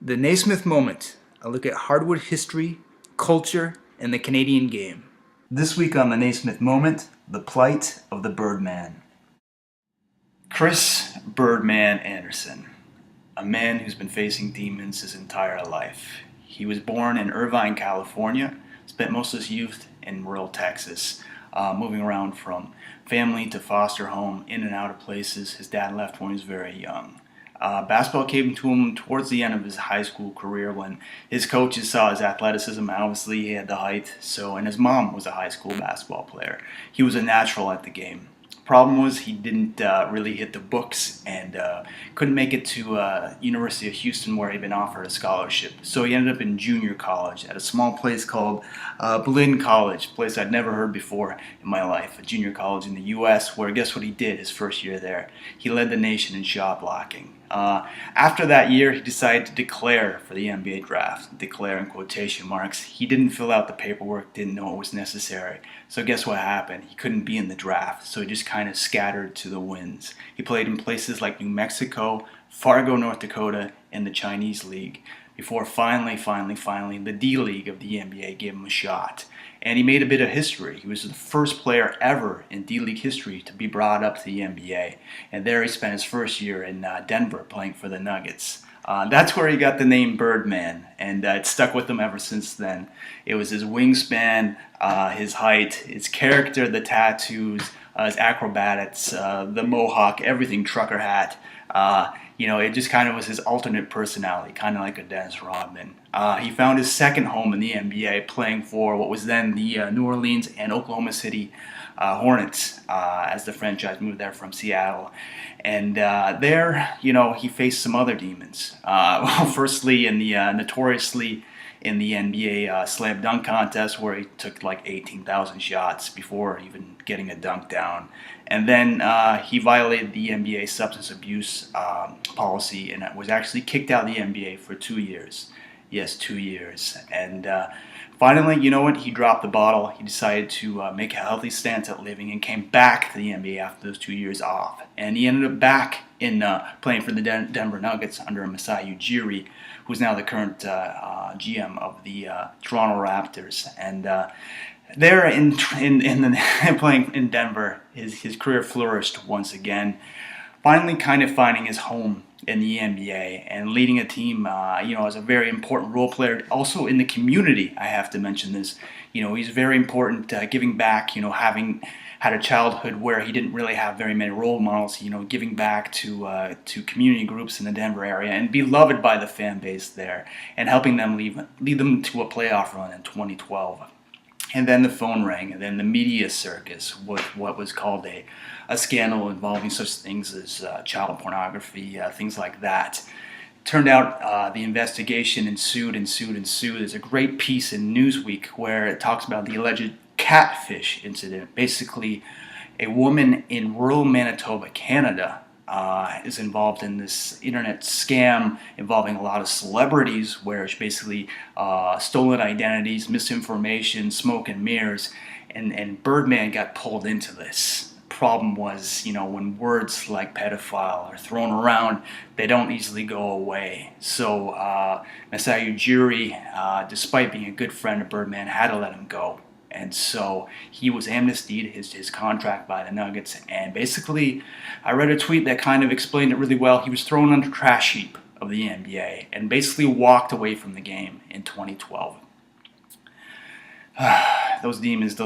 The Naismith Moment, a look at hardwood history, culture, and the Canadian game. This week on the Naismith Moment, the plight of the Birdman. Chris Birdman Andersen, a man who's been facing demons his entire life. He was born in Irvine, California, spent most of his youth in rural Texas, moving around from family to foster home, in and out of places. His dad left when he was very young. Basketball came to him towards the end of his high school career when his coaches saw his athleticism. Obviously, he had the height, and his mom was a high school basketball player. He was a natural at the game. Problem was he didn't really hit the books and couldn't make it to University of Houston, where he'd been offered a scholarship. So he ended up in junior college at a small place called Blinn College, a place I'd never heard before in my life, a junior college in the U.S., where guess what he did his first year there? He led the nation in shot blocking. After that year, he decided to declare for the NBA draft. Declare in quotation marks. He didn't fill out the paperwork, didn't know it was necessary. So guess what happened? He couldn't be in the draft, so he just kind of scattered to the winds. He played in places like New Mexico, Fargo, North Dakota, and the Chinese League, before finally, the D League of the NBA gave him a shot. And he made a bit of history. He was the first player ever in D League history to be brought up to the NBA. And there he spent his first year in Denver playing for the Nuggets. That's where he got the name Birdman, and it stuck with him ever since then. It was his wingspan, his height, his character, the tattoos, his acrobatics, the mohawk, everything, trucker hat. It just kind of was his alternate personality, kind of like a Dennis Rodman. He found his second home in the NBA, playing for what was then the New Orleans and Oklahoma City Hornets, as the franchise moved there from Seattle. And there, he faced some other demons. Firstly, in the notoriously in the NBA slam dunk contest, where he took like 18,000 shots before even getting a dunk down. And then he violated the NBA substance abuse policy and was actually kicked out of the NBA for 2 years. Yes, 2 years. And finally, you know what? He dropped the bottle. He decided to make a healthy stance at living and came back to the NBA after those 2 years off. And he ended up back in playing for the Denver Nuggets under Masai Ujiri, who's now the current GM of the Toronto Raptors. And there playing in Denver, his career flourished once again, finally kind of finding his home in the NBA and leading a team, as a very important role player. Also in the community, I have to mention this. He's very important, giving back, having had a childhood where he didn't really have very many role models, giving back to community groups in the Denver area and beloved by the fan base there and helping them lead them to a playoff run in 2012. And then the phone rang, and then the media circus with what was called a scandal involving such things as child pornography, things like that. Turned out the investigation ensued. There's a great piece in Newsweek where it talks about the alleged catfish incident. Basically, a woman in rural Manitoba, Canada, is involved in this internet scam involving a lot of celebrities, where it's basically stolen identities, misinformation, smoke and mirrors, and Birdman got pulled into this. Problem was, when words like pedophile are thrown around, they don't easily go away. So Masai Ujiri, despite being a good friend of Birdman, had to let him go. And so he was amnestied, his contract by the Nuggets. And basically, I read a tweet that kind of explained it really well. He was thrown on the trash heap of the NBA and basically walked away from the game in 2012. Those demons.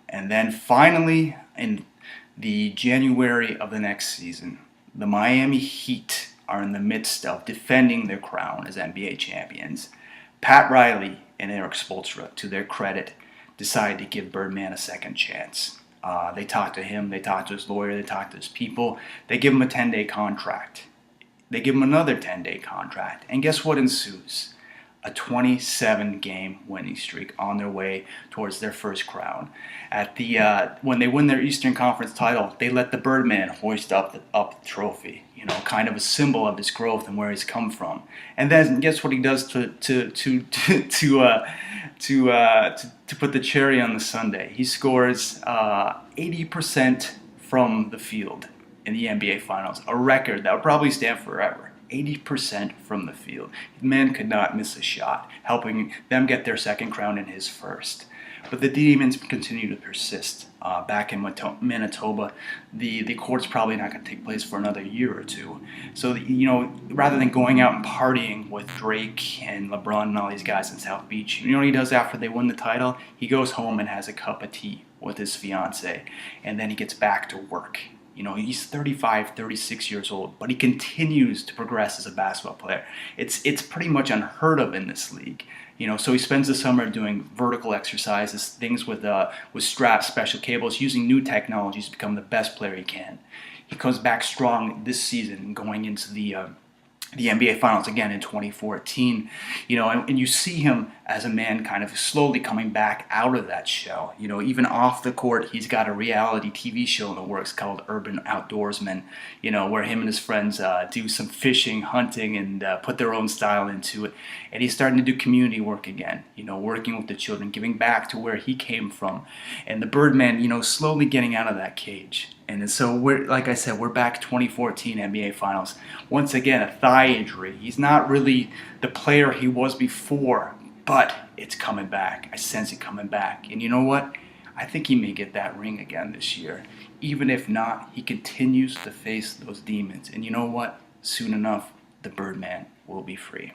And then finally, in the January of the next season, the Miami Heat are in the midst of defending their crown as NBA champions. Pat Riley and Eric Spoelstra, to their credit, decided to give Birdman a second chance. They talked to him, they talked to his lawyer, they talked to his people. They give him a 10-day contract. They give him another 10-day contract. And guess what ensues? A 27-game winning streak on their way towards their first crown. When they win their Eastern Conference title, they let the Birdman hoist up the trophy. Kind of a symbol of his growth and where he's come from. And then guess what he does to put the cherry on the sundae? He scores 80% from the field in the NBA Finals, a record that would probably stand forever. 80% from the field. The man could not miss a shot, helping them get their second crown and his first. But the demons continue to persist. Back in Manitoba, the court's probably not going to take place for another year or two. So, rather than going out and partying with Drake and LeBron and all these guys in South Beach, you know what he does after they win the title? He goes home and has a cup of tea with his fiance, and then he gets back to work. He's 35, 36 years old, but he continues to progress as a basketball player. It's pretty much unheard of in this league. So he spends the summer doing vertical exercises, things with straps, special cables, using new technologies to become the best player he can. He comes back strong this season, going into the NBA Finals again in 2014, and you see him as a man kind of slowly coming back out of that shell. Even off the court, he's got a reality TV show in the works called Urban Outdoorsman, where him and his friends do some fishing, hunting, and put their own style into it. And he's starting to do community work again, working with the children, giving back to where he came from. And the Birdman, slowly getting out of that cage. And so like I said, we're back 2014 NBA Finals. Once again, a thigh injury. He's not really the player he was before, but it's coming back. I sense it coming back. And you know what? I think he may get that ring again this year. Even if not, he continues to face those demons. And you know what? Soon enough, the Birdman will be free.